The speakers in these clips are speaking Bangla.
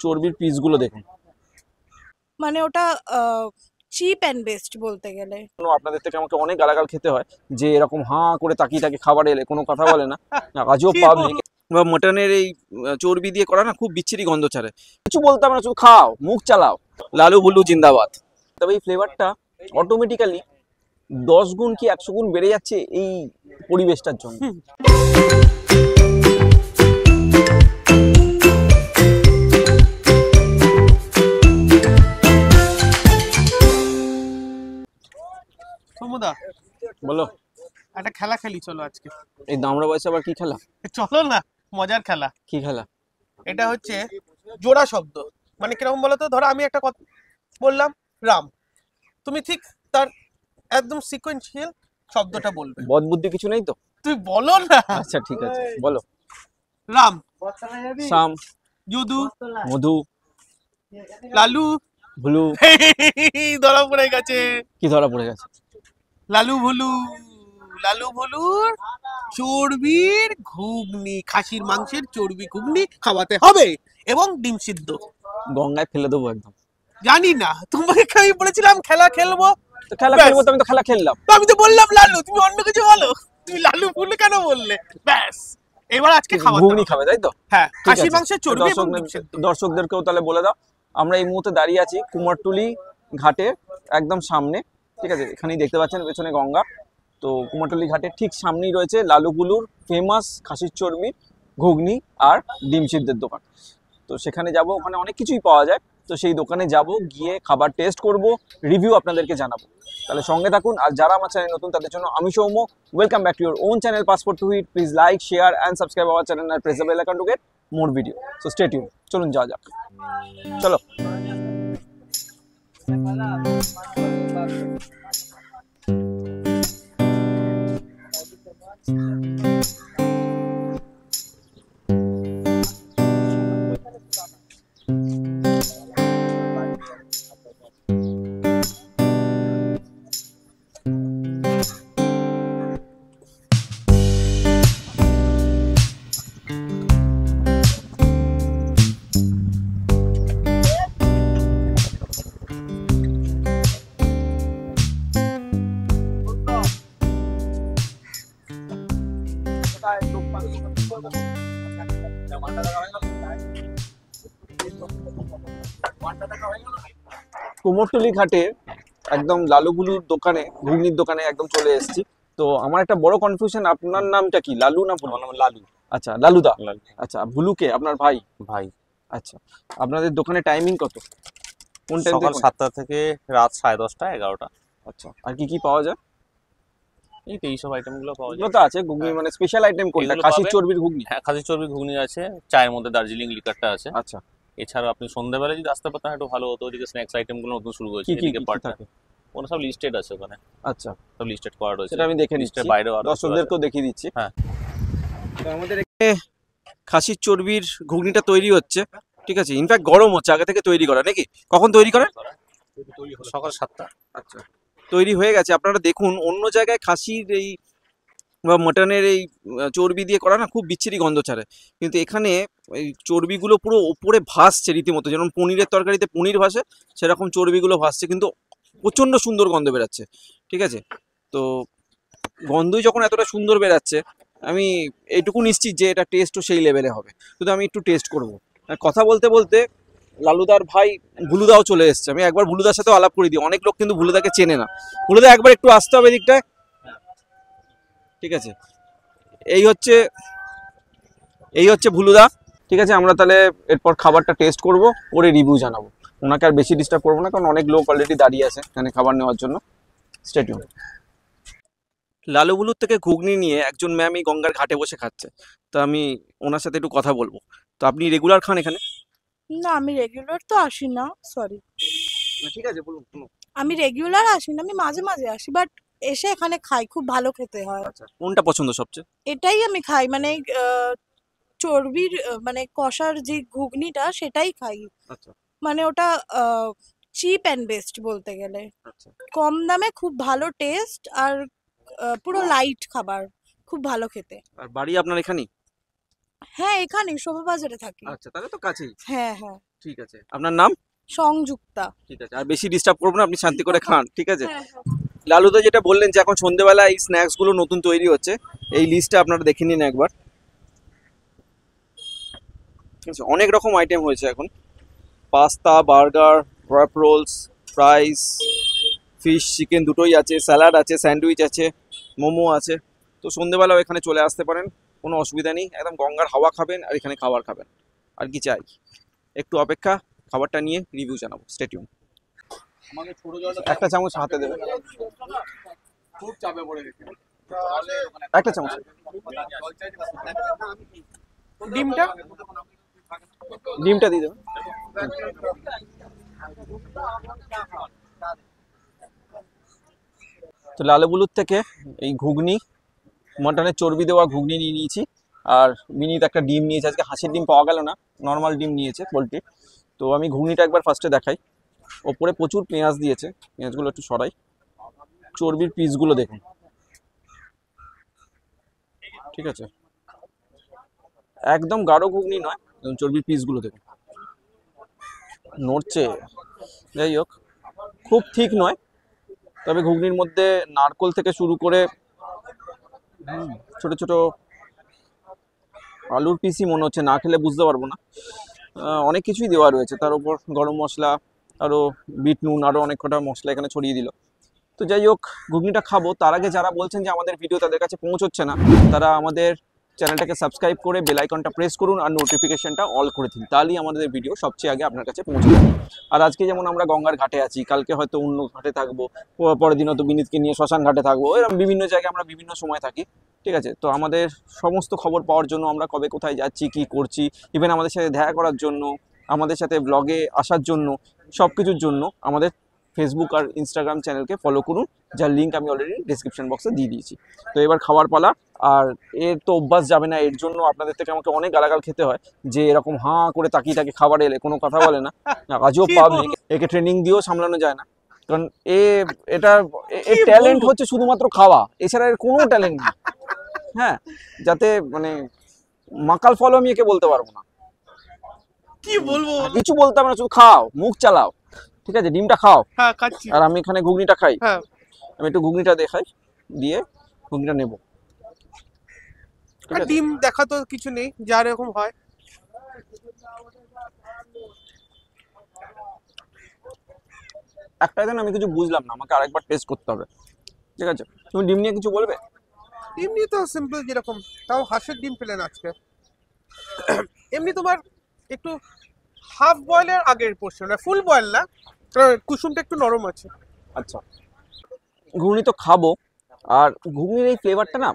চর্বির পিসগুলো দেখুন, মানে ওটা চিপ অ্যান্ড বেস্ট বলতে গেলে। আপনাদের থেকে আমাকে অনেক গালাগাল খেতে হয় যে এরকম হাঁ করে তাকিয়ে থাকে খাবার এলে, কোনো কথা বলে না, আজও পাবলিক বা মটনের এই চর্বি দিয়ে করা না খুব বিচ্ছিরি গন্ধ ছাড়ে। কিছু বলতে হবে না, শুধু খাও, মুখ চালাও। লালু ভুলু জিন্দাবাদ। তবে এই ফ্লেভারটা অটোমেটিক্যালি 10 গুণ কি 100 গুণ বেড়ে যাচ্ছে এই পরিবেশটার জন্য। সমুদা বলো, একটা খেলা খেলি, চলো আজকে। এই দামড়া বয়সে আবার কি খেলা? চলো না, মজার খেলা। কি খেলা? এটা হচ্ছে জোড়া শব্দ। মানে কিরকম বলো তো, ধরো আমি একটা কথা বললাম রাম, তুমি ঠিক তার একদম সিকোয়েন্সিয়াল শব্দটা বলবে। বদ বুদ্ধি কিছু নেই তো? তুই বলো না। আচ্ছা ঠিক আছে, বলো। রাম, শাম, যদু, মধু, লালু, ভুলু। ধরা পড়ে গেছে। কি ধরা পড়ে গেছে? লালু ভুলু। লালু ভুলুর চর্বির ঘুগনি, খাসির মাংসের চর্বি ঘুগনি খাওয়াতে হবে এবং ডিম সিদ্ধ। গঙ্গায় ফেলে দেবো একদম। জানি না, তোমাকে আমি বলেছিলাম খেলা খেলবো, তো খেলা খেলবো, তো আমি তো খেলা খেললাম। তো আমি তো বললাম লালু, তুমি অন্য কিছু বলো। তুমি লালু ভুলু কেন বললে? ব্যাস, এবার আজকে খাওয়াতে ঘুগনি খাবে, তাই তো? হ্যাঁ, ঠিক খাসির আছে। মাংসের চর্বি এবং ডিম সিদ্ধ। দর্শকদেরকেও তাহলে বলে দাও, আমরা এই মুহূর্তে দাঁড়িয়ে আছি কুমারটুলি ঘাটের একদম সামনে। ঠিক আছে, এখানেই দেখতে পাচ্ছেন পেছনে গঙ্গা। তো কুমারটুলি ঘাটের ঠিক সামনেই রয়েছে লালুগুলুর ফেমাস খাসির চর্বি ঘুগনি আর ডিম সিদ্ধের দোকান। তো সেখানে যাব, ওখানে অনেক কিছুই পাওয়া যায়। তো সেই দোকানে যাব, গিয়ে খাবার টেস্ট করব, রিভিউ আপনাদেরকে জানাবো। তাহলে সঙ্গে থাকুন। আর যারা আমার চ্যানেল নতুন তাদের জন্য আমি Soumya, welcome back to your own channel passport to hit. Please like, share and subscribe our channel আর press the bell icon to get more video. So stay tune. চলুন যাওয়া যাক, চলো। কুমোরটুলি ঘাটে একদম লালুগুলুর দোকানে, ঘুগনির দোকানে একদম চলে এসেছি। তো আমার একটা বড় কনফিউশন, আপনার নামটা কি, লালু না ভুলু? লালু। আচ্ছা, লালুদা। আচ্ছা, ভুলুকে আপনার ভাই? ভাই। আচ্ছা, আপনাদের দোকানে টাইমিং কত? কোন টাইম? সকাল 7টা থেকে রাত 10:30, 11টা। আচ্ছা, আর কি কি পাওয়া যায়? এই তো এইসব আইটেমগুলো পাওয়া যায়। এগুলো তো আছে ঘুগনি, মানে স্পেশাল আইটেম কোনটা? এগুলো খাসির পাবেন। চর্বির ঘুগনি? হ্যাঁ, খাসির চর্বির ঘুগনি আছে, চায়ের মধ্যে দার্জিলিং লিকারটা আছে। আচ্ছা, এছাড়া আপনি সন্ধ্যাবেলা যদি আসতে পারতেন একটু ভালো হতো। ওদিকে স্ন্যাক্স আইটেমগুলো নতুন শুরু হয়েছে, কি কি এদিকে পার্টনার থাকে? ওখানে সব লিস্টেড আছে। ওখানে আচ্ছা, সব লিস্টেড করা রয়েছে, সেটা আমি দেখে নিচ্ছি, লিস্টের বাইরেও আরো দর্শকদেরকেও দেখিয়ে দিচ্ছি। হ্যাঁ। তো আমাদের এখানে খাসির চর্বির ঘুগনিটা তৈরি হচ্ছে, ঠিক আছে। ইনফ্যাক্ট গরম হচ্ছে, আগে থেকে তৈরি করা নাকি? কখন তৈরি করেন? সকাল 7টা। আচ্ছা, তৈরি হয়ে গেছে। আপনারা দেখুন, অন্য জায়গায় খাসির এই বা মটনের এই চর্বি দিয়ে করা না খুব বিচ্ছিরি গন্ধ ছাড়ে, কিন্তু এখানে এই চর্বিগুলো পুরো ওপরে ভাসছে রীতিমতো, যেমন পনিরের তরকারিতে পনির ভাসে সেরকম চর্বিগুলো ভাসছে, কিন্তু প্রচণ্ড সুন্দর গন্ধ বেরাচ্ছে, ঠিক আছে। তো গন্ধই যখন এতটা সুন্দর বেরাচ্ছে, আমি এইটুকু নিশ্চিত যে এটা টেস্টও সেই লেভেলে হবে। শুধু আমি একটু টেস্ট করব। কথা বলতে বলতে লালুদার ভাই ভুলুদাও চলে এসছে। আমি একবার ভুলুদার সাথেও আলাপ করে দিই, অনেক লোক কিন্তু ভুলুদাকে চেনে না। ভুলুদা, একবার একটু আসতে হবে এদিকটায়, ঠিক আছে। এই হচ্ছে ভুলুদা, ঠিক আছে। আমরা তাহলে এরপর খাবারটা টেস্ট করব, করে রিভিউ জানাবো। ওনাকে আর বেশি ডিস্টার্ব করবো না, কারণ অনেক লোক অলরেডি দাঁড়িয়ে আছে এখানে খাবার নেওয়ার জন্য। Stay tune. লালুগুলুর থেকে ঘুগনি নিয়ে একজন ম্যাম এই গঙ্গার ঘাটে বসে খাচ্ছে, তো আমি ওনার সাথে একটু কথা বলবো। তো আপনি রেগুলার খান এখানে? না, আমি রেগুলার তো আসি না, সরি। ঠিক আছে, বলুন। আমি রেগুলার আসি না, আমি মাঝে মাঝে আসি, বাট এসে এখানে খাই, খুব ভালো খেতে হয়। আচ্ছা, কোনটা পছন্দ সবচেয়ে? এটাই আমি খাই, মানে চর্বির মানে কষার যে ঘুগনিটা সেটাই খাই। আচ্ছা, মানে ওটা চিপ অ্যান্ড বেস্ট বলতে গেলে। আচ্ছা, কম দামে খুব ভালো টেস্ট, আর পুরো লাইট খাবার, খুব ভালো খেতে। আর বাড়ি আপনার এখানেই? হ্যাঁ, এখানে শোভাবাজারে থাকি। আচ্ছা, তাহলে তো কাছেই। হ্যাঁ হ্যাঁ। ঠিক আছে, আপনার নাম? সংযুক্তা। ঠিক আছে, আর বেশি ডিস্টার্ব করবো না, আপনি শান্তি করে খান, ঠিক আছে? হ্যাঁ হ্যাঁ। লালুদা যেটা বললেন যে এখন সন্ধ্যেবেলা এই স্ন্যাক্স গুলো নতুন তৈরি হচ্ছে, এই লিস্টটা আপনারা দেখে নিন একবার। ঠিক আছে, অনেক রকম আইটেম হয়েছে এখন, pasta, burger, wrap rolls, fries, fish, chicken দুটোই আছে, স্যালাড আছে, স্যান্ডউইচ আছে, মোমো আছে। তো সন্ধ্যেবেলাও এখানে চলে আসতে পারেন, কোনো অসুবিধা নেই। একদম গঙ্গার হাওয়া খাবেন আর এখানে খাবার খাবেন, আর কি চাই। একটু অপেক্ষা, খাবারটা নিয়ে রিভিউ জানাবো, স্টে টিউন। একটা চামচ হাতে দেবেন, একটা চামচ। ডিমটা ডিমটা দিয়ে দেবেন। তো লালবুলুর থেকে এই ঘুগনি, মটনের চর্বি দেওয়া ঘুগনি নিয়ে নিয়েছি, আর বিনীত একটা ডিম নিয়েছে। আজকে হাঁসের ডিম পাওয়া গেল না, নর্মাল ডিম নিয়েছে পোলট্রি। তো আমি ঘুগনিটা একবার ফার্স্টে দেখাই। ওপরে প্রচুর পেঁয়াজ দিয়েছে, পেঁয়াজগুলো একটু সরাই। চর্বির পিসগুলো দেখুন, ঠিক আছে, একদম গাঢ় ঘুগনি নয়, চর্বির পিসগুলো দেখুন, নড়ছে। যাই হোক, খুব ঠিক নয়, তবে ঘুগনির মধ্যে নারকোল থেকে শুরু করে ছোট ছোট আলুর পিসই মনে হচ্ছে, না খেলে বুঝতে পারবো না। অনেক কিছুই দেওয়া রয়েছে, তার উপর গরম মশলা, আরও বিট নুন, আরও অনেক কটা মশলা এখানে ছড়িয়ে দিল। তো যাই হোক, ঘুগনিটা খাবো, তার আগে যারা বলছেন যে আমাদের ভিডিও তাদের কাছে পৌঁছচ্ছে না, তারা আমাদের চ্যানেলটাকে সাবস্ক্রাইব করে বেল আইকনটা প্রেস করুন আর নোটিফিকেশনটা অল করে দিন, তাহলেই আমাদের ভিডিও সবচেয়ে আগে আপনার কাছে পৌঁছে যাবে। আর আজকে যেমন আমরা গঙ্গার ঘাটে আছি, কালকে হয়তো অন্য ঘাটে থাকবো, পরের দিন হয়তো বিনীতকে নিয়ে শ্মশান ঘাটে থাকবো, এরকম বিভিন্ন জায়গায় আমরা বিভিন্ন সময় থাকি, ঠিক আছে? তো আমাদের সমস্ত খবর পাওয়ার জন্য, আমরা কবে কোথায় যাচ্ছি, কি করছি, ইভেন আমাদের সাথে দেখা করার জন্য, আমাদের সাথে ব্লগে আসার জন্য, সব কিছুর জন্য আমাদের ফেসবুক আর ইনস্টাগ্রাম চ্যানেলকে ফলো করুন, যার লিঙ্ক আমি অলরেডি ডিসক্রিপশন বক্সে দিয়ে দিয়েছি। তো এবার খাওয়ার পালা, আর এর তো অভ্যাস যাবে না, এর জন্য আপনাদের থেকে আমাকে অনেক গালাগাল খেতে হয় যে এরকম হাঁ করে তাকিয়ে তাকিয়ে খাবার এলে কোনো কথা বলে না। আজও পাবলিক, একে ট্রেনিং দিয়েও সামলানো যায় না, কারণ এটা এর ট্যালেন্ট হচ্ছে শুধুমাত্র খাওয়া, এছাড়া এর কোনো ট্যালেন্ট নেই। হ্যাঁ, যাতে মানে মাকাল ফলো আমি একে বলতে পারবো না, কি বলবো? কিছু বলতে হবে না, শুধু খাও, মুখ চালাও, ঠিক আছে? ডিমটা খাও, হ্যাঁ খাচ্ছি। আর আমি এখানে ঘুগনিটা খাই। হ্যাঁ, আমি একটু ঘুগনিটা দেখাই, দিয়ে ঘুগনিটা নেব। ঠিক আর আছে, ডিম দেখা তো কিছু নেই, যা এরকম হয়। একটা দিন আমি কিছু বুঝলাম না, আমাকে আরেকবার টেস্ট করতে হবে, ঠিক আছে? তুমি ডিম নিয়ে কিছু বলবে? এমনি তো সিম্পল যেরকম, তাও হাঁসের ডিম পেলেন আজকে। এমনি তোমার একটু হাফ বয়েলের আগের পোর্শন, ফুল বয়েল না, কারণ কুসুমটা একটু নরম আছে। আচ্ছা, ঘুগনি তো খাবো, আর ঘুগনির এই ফ্লেভারটা না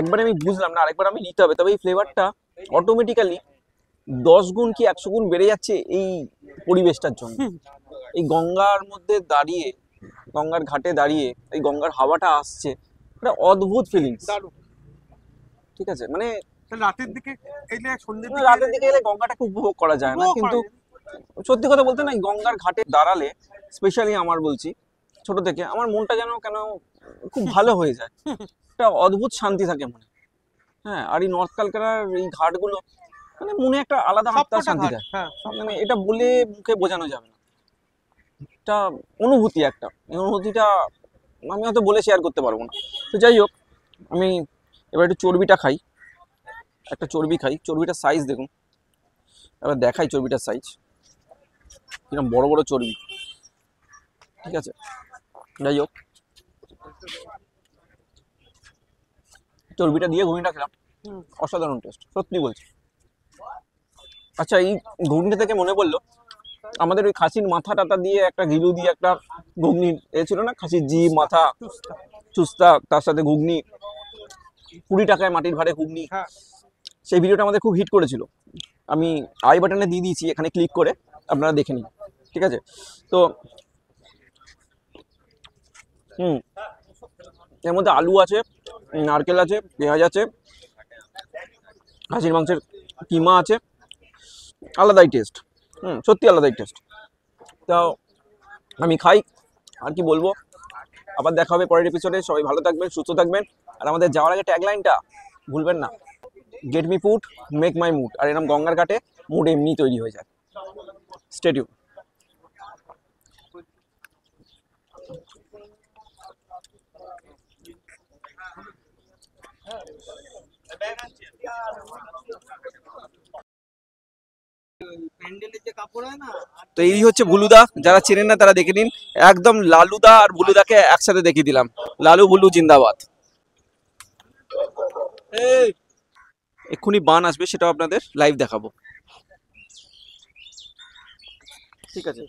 একবার আমি বুঝলাম না, আরেকবার আমি নিতে হবে। তবে এই ফ্লেভারটা অটোমেটিক্যালি 10 গুণ কি 100 গুণ বেড়ে যাচ্ছে এই পরিবেশটার জন্য। এই গঙ্গার মধ্যে দাঁড়িয়ে, গঙ্গার ঘাটে দাঁড়িয়ে এই গঙ্গার হাওয়াটা আসছে, একটা অদ্ভুত ফিলিংস, দারুণ। ঠিক আছে? মানে রাতের দিকে এলে, সন্ধ্যের রাতের দিকে এলে গঙ্গাটাকে উপভোগ করা যায় না, কিন্তু সত্যি কথা বলতে না, এই গঙ্গার ঘাটে দাঁড়ালে, স্পেশালি আমার বলছি, ছোট থেকে আমার মনটা যেন কেন খুব ভালো হয়ে যায়, একটা অদ্ভুত শান্তি থাকে মনে। হ্যাঁ, আর এই নর্থ ক্যালকাটার এই ঘাটগুলো মানে মনে একটা আলাদা আত্মার শান্তি দেয়, হ্যাঁ, মানে এটা বলে মুখে বোঝানো যাবে না, একটা অনুভূতি, একটা এই অনুভূতিটা আমি হয়তো বলে শেয়ার করতে পারবো না। তো যাই হোক, আমি এবার একটু চর্বিটা খাই, একটা চর্বি খাই। চর্বিটার সাইজ দেখুন, এবার দেখাই চর্বিটার সাইজ কিরকম বড় বড় চর্বি, ঠিক আছে? যাই হোক, চর্বিটা দিয়ে ঘুগনিটা খেলাম, অসাধারণ টেস্ট, সত্যি বলছি। আচ্ছা, এই ঘুগনিটা থেকে মনে পড়লো, আমাদের ওই খাসির মাথা টাথা দিয়ে একটা ঘিলু দিয়ে একটা ঘুগনি ছিল না, খাসির জি মাথা চুস্তা, তার সাথে ঘুগনি, 20 টাকায় মাটির ভাড়ে ঘুগনি, হ্যাঁ। সেই ভিডিওটা আমাদের খুব হিট করেছিল। আমি আই বাটনে দিয়ে দিয়েছি, এখানে ক্লিক করে আপনারা দেখে নিন, ঠিক আছে? তো এর মধ্যে আলু আছে, নারকেল আছে, পেঁয়াজ আছে, খাসির মাংসের কিমা আছে, আলাদাই টেস্ট, সত্যি আলাদাই টেস্ট। তো আমি খাই, আর কি বলবো, আবার দেখা হবে পরের এপিসোডে। সবাই ভালো থাকবেন, সুস্থ থাকবেন, আর আমাদের যাওয়ার আগে ট্যাগলাইনটা ভুলবেন না, get me food make my mood, আর এরকম গঙ্গার ঘাটে মুড এমনি তৈরি হয়ে যায়। স্টেডিয়াম। তো এই হচ্ছে বুলুদা, যারা চেনেন না তারা দেখে নিন, একদম লালুদা আর বুলুদাকে একসাথে দেখিয়ে দিলাম। লালু বুলু জিন্দাবাদ। এক্ষুনি বান আসবে, সেটাও আপনাদের লাইভ দেখাবো। ঠিক আছে।